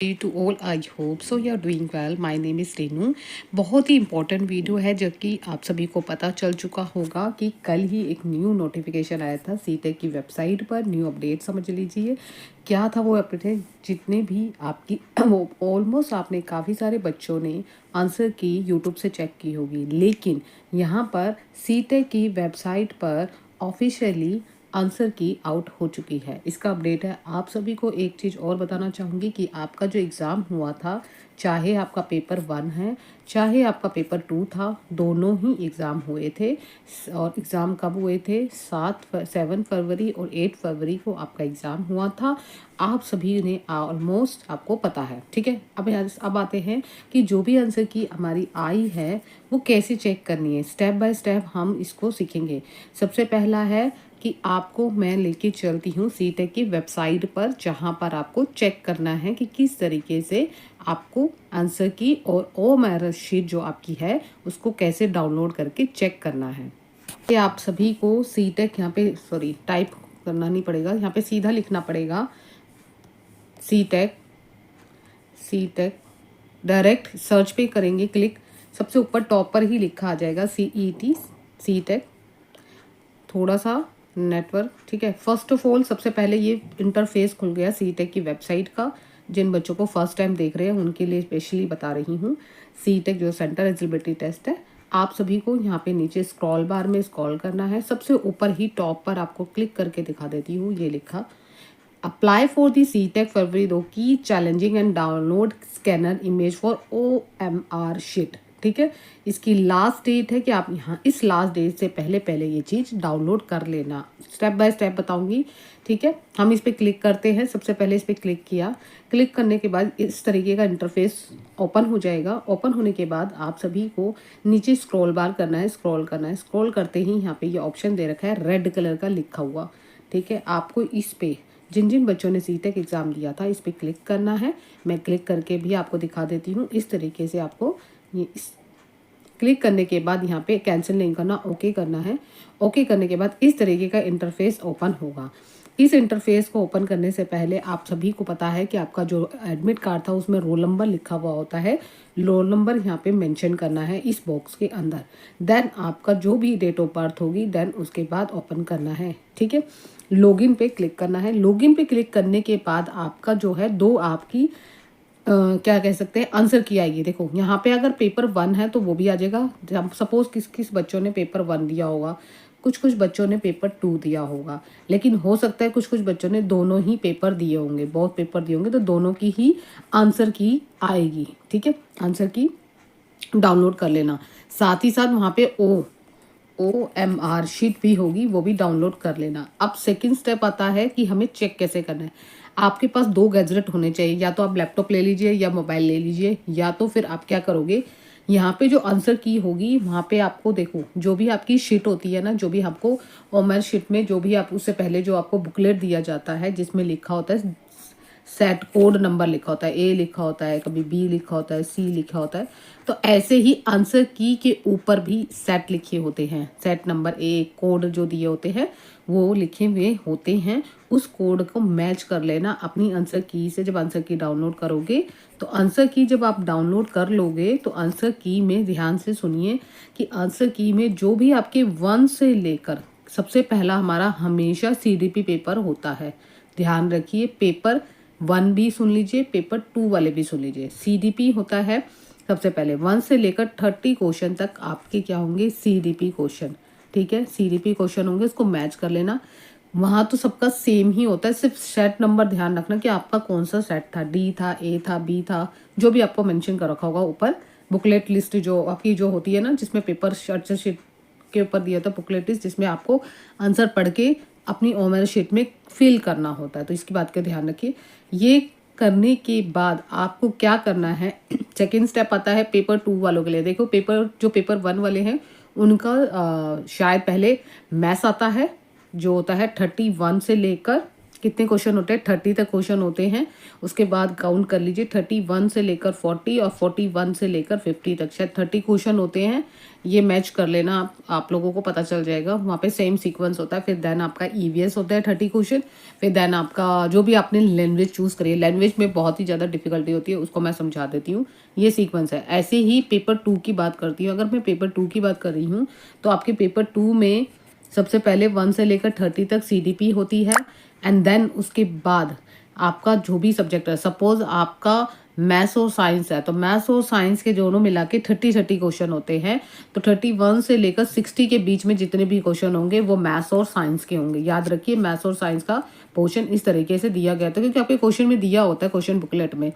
To all, I hope so you are doing well. My name is Renu. बहुत ही important video है जो कि आप सभी को पता चल चुका होगा कि कल ही एक न्यू नोटिफिकेशन आया था सीटेक की वेबसाइट पर। न्यू अपडेट समझ लीजिए क्या था वो अपडेट। जितने भी आपकी वो ऑलमोस्ट आपने काफ़ी सारे बच्चों ने आंसर की यूट्यूब से चेक की होगी, लेकिन यहाँ पर सीटेक की वेबसाइट पर ऑफिशियली आंसर की आउट हो चुकी है। इसका अपडेट है। आप सभी को एक चीज़ और बताना चाहूँगी कि आपका जो एग्ज़ाम हुआ था, चाहे आपका पेपर 1 है, चाहे आपका पेपर 2 था, दोनों ही एग्ज़ाम हुए थे। और एग्ज़ाम कब हुए थे? 7 फरवरी और 8 फरवरी को आपका एग्ज़ाम हुआ था। आप सभी ने ऑलमोस्ट आपको पता है, ठीक है। अब आते हैं कि जो भी आंसर की हमारी आई है वो कैसे चेक करनी है। स्टेप बाय स्टेप हम इसको सीखेंगे। सबसे पहला है कि आपको मैं लेके चलती हूँ सीटेक की वेबसाइट पर, जहाँ पर आपको चेक करना है कि किस तरीके से आपको आंसर की और ओ मेरिट शीट जो आपकी है उसको कैसे डाउनलोड करके चेक करना है। ये आप सभी को सीटेक यहाँ पे टाइप करना नहीं पड़ेगा, यहाँ पे सीधा लिखना पड़ेगा सीटेक। सीटेक डायरेक्ट सर्च पे करेंगे क्लिक, सबसे ऊपर टॉप पर ही लिखा आ जाएगा CET सीटेक। थोड़ा सा नेटवर्क, ठीक है। फर्स्ट ऑफ ऑल सबसे पहले ये इंटरफेस खुल गया सीटेक की वेबसाइट का। जिन बच्चों को फर्स्ट टाइम देख रहे हैं उनके लिए स्पेशली बता रही हूँ। सीटेक जो सेंटर एलिजिबिलिटी टेस्ट है, आप सभी को यहाँ पे नीचे स्क्रॉल बार में स्क्रॉल करना है। सबसे ऊपर ही टॉप पर आपको क्लिक करके दिखा देती हूँ, ये लिखा अप्लाई फॉर दी सीटेक फरवरी 2 की challenging and download scanner image for OMR sheet, ठीक है। इसकी लास्ट डेट है कि आप यहाँ इस लास्ट डेट से पहले पहले ये चीज़ डाउनलोड कर लेना। स्टेप बाय स्टेप बताऊंगी, ठीक है। हम इस पर क्लिक करते हैं। सबसे पहले इस पर क्लिक किया। क्लिक करने के बाद इस तरीके का इंटरफेस ओपन हो जाएगा। ओपन होने के बाद आप सभी को नीचे स्क्रॉल बार करना है, स्क्रॉल करना है। स्क्रॉल करते ही यहाँ पे ये ऑप्शन दे रखा है रेड कलर का लिखा हुआ, ठीक है। आपको इस पे जिन जिन बच्चों ने सीटेक एग्ज़ाम दिया था इस पर क्लिक करना है। मैं क्लिक करके भी आपको दिखा देती हूँ। इस तरीके से आपको ये इस क्लिक करने के बाद यहाँ पे कैंसिल नहीं करना, ओके करना है। ओके करने के बाद इस तरीके का इंटरफेस ओपन होगा। इस इंटरफेस को ओपन करने से पहले आप सभी को पता है कि आपका जो एडमिट कार्ड था उसमें रोल नंबर लिखा हुआ होता है। रोल नंबर यहाँ पे मेंशन करना है इस बॉक्स के अंदर। देन आपका जो भी डेट ऑफ बर्थ होगी, देन उसके बाद ओपन करना है, ठीक है। लॉगिन पे क्लिक करना है। लॉगिन पे क्लिक करने के बाद आपका जो है दो आपकी क्या कह सकते हैं आंसर की आएगी। देखो यहाँ पे अगर पेपर 1 है तो वो भी आ जाएगा। जब सपोज किस किस बच्चों ने पेपर 1 दिया होगा, कुछ कुछ बच्चों ने पेपर 2 दिया होगा, लेकिन हो सकता है कुछ कुछ बच्चों ने दोनों ही पेपर दिए होंगे, बहुत पेपर दिए होंगे, तो दोनों की ही आंसर की आएगी, ठीक है। आंसर की डाउनलोड कर लेना। साथ ही साथ वहाँ पे OMR शीट भी होगी, वो भी डाउनलोड कर लेना। अब सेकंड स्टेप आता है कि हमें चेक कैसे करना है। आपके पास 2 गैजेट होने चाहिए, या तो आप लैपटॉप ले लीजिए या मोबाइल ले लीजिए, या तो फिर आप क्या करोगे, यहाँ पे जो आंसर की होगी वहाँ पे आपको देखो जो भी आपकी शीट होती है ना, जो भी आपको OMR शीट में जो भी आप उससे पहले जो आपको बुकलेट दिया जाता है जिसमें लिखा होता है सेट कोड नंबर लिखा होता है, A लिखा होता है, कभी B लिखा होता है, C लिखा होता है। तो ऐसे ही आंसर की के ऊपर भी सेट लिखे होते हैं। सेट नंबर A कोड जो दिए होते हैं वो लिखे हुए होते हैं। उस कोड को मैच कर लेना अपनी आंसर की से। जब आंसर की डाउनलोड करोगे तो आंसर की जब आप डाउनलोड कर लोगे तो आंसर की में ध्यान से सुनिए कि आंसर की में जो भी आपके 1 से लेकर सबसे पहला हमारा हमेशा CDP पेपर होता है। ध्यान रखिए, पेपर 1 भी सुन लीजिए, पेपर 2 वाले भी सुन लीजिए। CDP होता है सबसे पहले 1 से लेकर 30 क्वेश्चन तक आपके क्या होंगे, CDP क्वेश्चन, ठीक है। CDP क्वेश्चन होंगे, इसको मैच कर लेना। वहाँ तो सबका सेम ही होता है, सिर्फ सेट नंबर ध्यान रखना कि आपका कौन सा सेट था, D था, A था, B था, जो भी आपको मेंशन कर रखा होगा ऊपर। बुकलेट लिस्ट जो आपकी जो होती है ना, जिसमें पेपर शीट के ऊपर दिया था बुकलेट लिस्ट, जिसमें आपको आंसर पढ़ के अपनी OMR शीट में फिल करना होता है। तो इसकी बात का ध्यान रखिए। ये करने के बाद आपको क्या करना है, सेकेंड स्टेप आता है पेपर 2 वालों के लिए। देखो पेपर 1 वाले हैं उनका शायद पहले मैथ्स आता है जो होता है 31 से लेकर कितने क्वेश्चन होते हैं, 30 तक क्वेश्चन होते हैं। उसके बाद काउंट कर लीजिए 31 से लेकर 40 और 41 से लेकर 50 तक, शायद 30 क्वेश्चन होते हैं। ये मैच कर लेना, आप लोगों को पता चल जाएगा। वहाँ पे सेम सीक्वेंस होता है। फिर देन आपका ईवीएस होता है 30 क्वेश्चन। फिर देन आपका जो भी आपने लैंग्वेज चूज़ करी है, लैंग्वेज में बहुत ही ज़्यादा डिफिकल्टी होती है, उसको मैं समझा देती हूँ। ये सीक्वेंस है। ऐसे ही पेपर 2 की बात करती हूँ। अगर मैं पेपर 2 की बात कर रही हूँ तो आपके पेपर 2 में सबसे पहले 1 से लेकर 30 तक सीडीपी होती है। एंड देन उसके बाद आपका जो भी सब्जेक्ट है, सपोज आपका मैथ्स और साइंस है तो मैथ्स और साइंस के दोनों मिला के 30 क्वेश्चन होते हैं। तो 31 से लेकर 60 के बीच में जितने भी क्वेश्चन होंगे वो मैथ्स और साइंस के होंगे। याद रखिए, मैथ्स और साइंस का पोर्शन इस तरीके से दिया गया था, क्योंकि आपके क्वेश्चन में दिया होता है, क्वेश्चन बुकलेट में।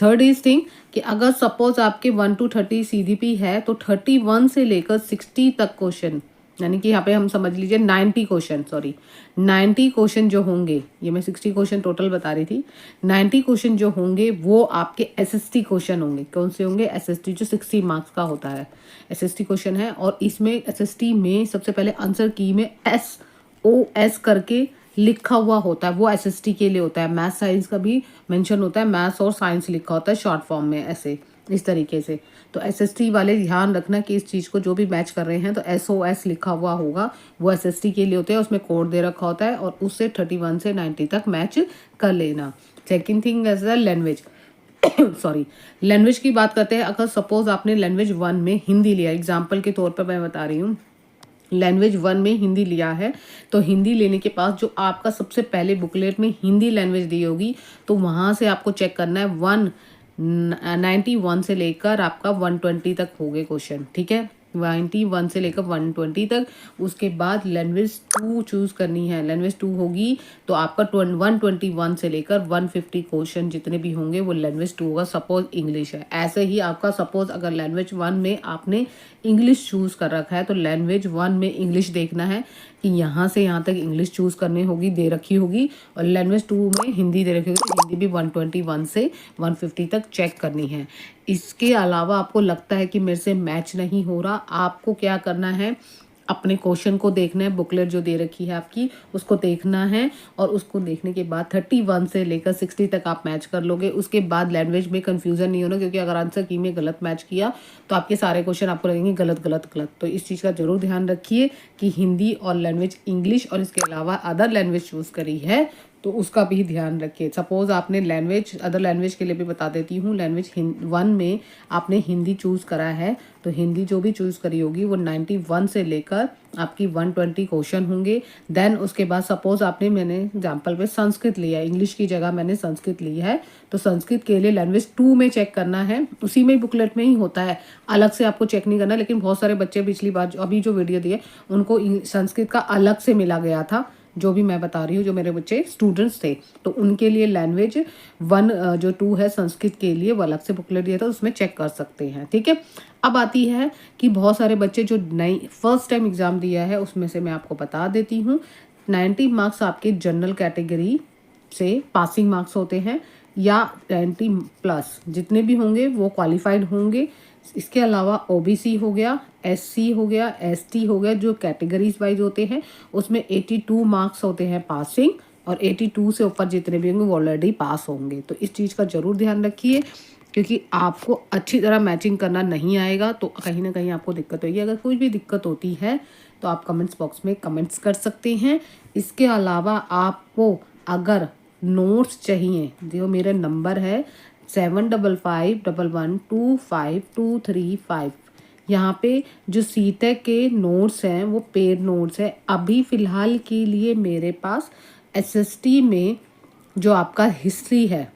थर्ड इज थिंग कि अगर सपोज आपके 1 to 30 सीडीपी है तो 31 से लेकर 60 तक क्वेश्चन, यानी कि यहाँ पे हम समझ लीजिए 90 क्वेश्चन, सॉरी 90 क्वेश्चन जो होंगे, ये मैं 60 क्वेश्चन टोटल बता रही थी, 90 क्वेश्चन जो होंगे वो आपके एसएसटी क्वेश्चन होंगे। कौन से होंगे? एसएसटी, जो 60 मार्क्स का होता है, एसएसटी क्वेश्चन है। और इसमें एसएसटी में सबसे पहले आंसर की में SOS करके लिखा हुआ होता है, वो एसएसटी के लिए होता है। मैथ साइंस का भी मेंशन होता है, मैथ्स और साइंस लिखा होता है शॉर्ट फॉर्म में, ऐसे इस तरीके से। तो एसएसटी वाले ध्यान रखना कि इस चीज़ को जो भी मैच कर रहे हैं तो SOS लिखा हुआ होगा, वो एसएसटी के लिए होते हैं, उसमें कोड दे रखा होता है और उससे 31 से 90 तक मैच कर लेना। Second thing as a language sorry, language की बात करते हैं। अगर सपोज आपने लैंग्वेज 1 में हिंदी लिया, एग्जाम्पल के तौर पर मैं बता रही हूँ, लैंग्वेज 1 में हिंदी लिया है तो हिंदी लेने के पास जो आपका सबसे पहले बुकलेट में हिंदी लैंग्वेज दी होगी तो वहाँ से आपको चेक करना है 191 से लेकर आपका 120 तक हो गए क्वेश्चन, ठीक है, 91 से लेकर 120 तक। उसके बाद लैंग्वेज 2 चूज़ करनी है। लैंग्वेज 2 होगी तो आपका 121 से लेकर 150 क्वेश्चन जितने भी होंगे वो लैंग्वेज 2 होगा। सपोज इंग्लिश है, ऐसे ही आपका सपोज अगर लैंग्वेज 1 में आपने इंग्लिश चूज़ कर रखा है तो लैंग्वेज 1 में इंग्लिश देखना है कि यहाँ से यहाँ तक इंग्लिश चूज़ करनी होगी, दे रखी होगी। और लैंग्वेज 2 में हिंदी दे रखी होगी तो हिंदी भी 121 से 150 तक चेक करनी है। इसके अलावा आपको लगता है कि मेरे से मैच नहीं हो रहा, आपको क्या करना है, अपने क्वेश्चन को देखना है, बुकलेट जो दे रखी है आपकी उसको देखना है और उसको देखने के बाद 31 से लेकर 60 तक आप मैच कर लोगे। उसके बाद लैंग्वेज में कंफ्यूजन नहीं होना, क्योंकि अगर आंसर की में गलत मैच किया तो आपके सारे क्वेश्चन आपको लगेंगे गलत गलत गलत। तो इस चीज़ का जरूर ध्यान रखिए कि हिंदी और लैंग्वेज इंग्लिश और इसके अलावा अदर लैंग्वेज चूज़ करी है तो उसका भी ध्यान रखिए। सपोज आपने लैंग्वेज, अदर लैंग्वेज के लिए भी बता देती हूँ, लैंग्वेज 1 में आपने हिंदी चूज़ करा है तो हिंदी जो भी चूज़ करी होगी वो 91 से लेकर आपकी 120 क्वेश्चन होंगे। देन उसके बाद सपोज आपने, मैंने एग्जाम्पल पे संस्कृत लिया, इंग्लिश की जगह मैंने संस्कृत ली है तो संस्कृत के लिए लैंग्वेज 2 में चेक करना है, उसी में बुकलेट में ही होता है, अलग से आपको चेक नहीं करना। लेकिन बहुत सारे बच्चे पिछली बार अभी जो वीडियो दिए उनको संस्कृत का अलग से मिला गया था, जो भी मैं बता रही हूँ, जो मेरे बच्चे स्टूडेंट्स थे तो उनके लिए लैंग्वेज 1 जो 2 है संस्कृत के लिए वो अलग से बुकलेट दिया था, उसमें चेक कर सकते हैं, ठीक है। अब आती है कि बहुत सारे बच्चे जो नई फर्स्ट टाइम एग्जाम दिया है उसमें से मैं आपको बता देती हूँ 90 मार्क्स आपके जनरल कैटेगरी से पासिंग मार्क्स होते हैं या 90 प्लस जितने भी होंगे वो क्वालिफाइड होंगे। इसके अलावा ओबीसी हो गया, एससी हो गया, एसटी हो गया, जो कैटेगरीज वाइज होते हैं उसमें 82 मार्क्स होते हैं पासिंग और 82 से ऊपर जितने भी होंगे वो ऑलरेडी पास होंगे। तो इस चीज़ का ज़रूर ध्यान रखिए, क्योंकि आपको अच्छी तरह मैचिंग करना नहीं आएगा तो कहीं ना कहीं आपको दिक्कत होगी। अगर कोई भी दिक्कत होती है तो आप कमेंट्स बॉक्स में कमेंट्स कर सकते हैं। इसके अलावा आपको अगर नोट्स चाहिए, जो मेरा नंबर है 7551125235, यहाँ पे जो सीटेक के नोट्स हैं वो पेड नोट्स है। अभी फ़िलहाल के लिए मेरे पास एसएसटी में जो आपका हिस्ट्री है,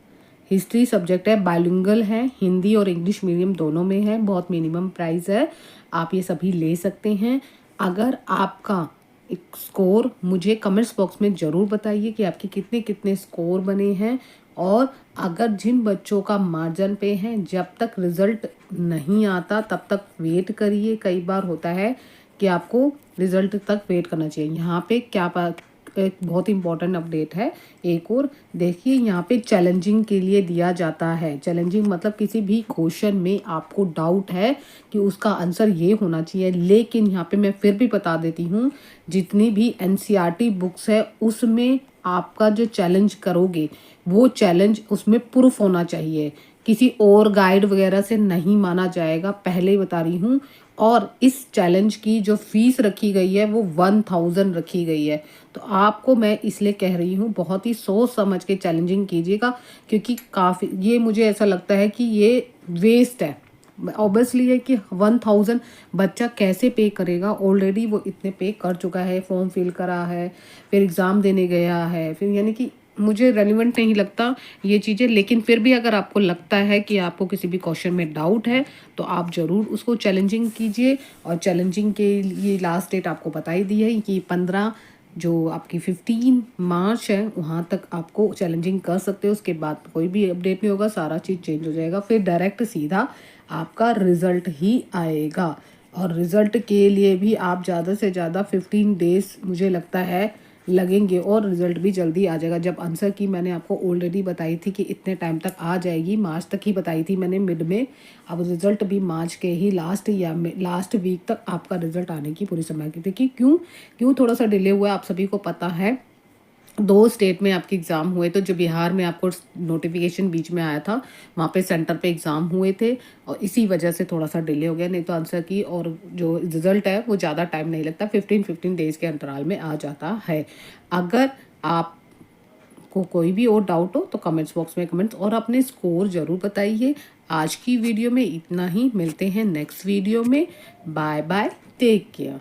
हिस्ट्री सब्जेक्ट है, बाइलिंगुअल है, हिंदी और इंग्लिश मीडियम दोनों में है, बहुत मिनिमम प्राइस है, आप ये सभी ले सकते हैं। अगर आपका एक स्कोर, मुझे कमेंट्स बॉक्स में ज़रूर बताइए कि आपके कितने कितने स्कोर बने हैं। और अगर जिन बच्चों का मार्जिन पे है, जब तक रिज़ल्ट नहीं आता तब तक वेट करिए। कई बार होता है कि आपको रिज़ल्ट तक वेट करना चाहिए। यहाँ पे क्या एक बहुत इंपॉर्टेंट अपडेट है एक और देखिए, यहाँ पे चैलेंजिंग के लिए दिया जाता है। चैलेंजिंग मतलब किसी भी क्वेश्चन में आपको डाउट है कि उसका आंसर ये होना चाहिए, लेकिन यहाँ पे मैं फिर भी बता देती हूँ, जितनी भी एनसीईआरटी बुक्स है उसमें आपका जो चैलेंज करोगे वो चैलेंज उसमें प्रूफ होना चाहिए, किसी और गाइड वगैरह से नहीं माना जाएगा, पहले ही बता रही हूँ। और इस चैलेंज की जो फीस रखी गई है वो 1000 रखी गई है। तो आपको मैं इसलिए कह रही हूँ बहुत ही सोच समझ के चैलेंजिंग कीजिएगा, क्योंकि काफ़ी ये मुझे ऐसा लगता है कि ये वेस्ट है। ऑब्वियसली है कि 1000 बच्चा कैसे पे करेगा, ऑलरेडी वो इतने पे कर चुका है, फॉर्म फिल करा है, फिर एग्ज़ाम देने गया है, फिर यानी कि मुझे रेलिवेंट नहीं लगता ये चीज़ें। लेकिन फिर भी अगर आपको लगता है कि आपको किसी भी क्वेश्चन में डाउट है तो आप ज़रूर उसको चैलेंजिंग कीजिए। और चैलेंजिंग के लिए लास्ट डेट आपको बता ही दी है कि 15 जो आपकी 15 मार्च है वहाँ तक आपको चैलेंजिंग कर सकते हो। उसके बाद कोई भी अपडेट नहीं होगा, सारा चीज़ चेंज हो जाएगा, फिर डायरेक्ट सीधा आपका रिज़ल्ट ही आएगा। और रिज़ल्ट के लिए भी आप ज़्यादा से ज़्यादा 15 डेज़ मुझे लगता है लगेंगे, और रिज़ल्ट भी जल्दी आ जाएगा। जब आंसर की मैंने आपको ऑलरेडी बताई थी कि इतने टाइम तक आ जाएगी, मार्च तक ही बताई थी मैंने मिड में। अब रिज़ल्ट भी मार्च के ही लास्ट या लास्ट वीक तक आपका रिज़ल्ट आने की पूरी संभावना थी। क्यों क्यों थोड़ा सा डिले हुआ है, आप सभी को पता है। 2 स्टेट में आपके एग्ज़ाम हुए, तो जो बिहार में आपको नोटिफिकेशन बीच में आया था वहाँ पे सेंटर पे एग्ज़ाम हुए थे, और इसी वजह से थोड़ा सा डिले हो गया। नहीं तो आंसर की और जो रिज़ल्ट है वो ज़्यादा टाइम नहीं लगता, 15 डेज़ के अंतराल में आ जाता है। अगर आपको कोई भी और डाउट हो तो कमेंट्स बॉक्स में कमेंट्स और अपने स्कोर ज़रूर बताइए। आज की वीडियो में इतना ही, मिलते हैं नेक्स्ट वीडियो में। Bye bye, take care.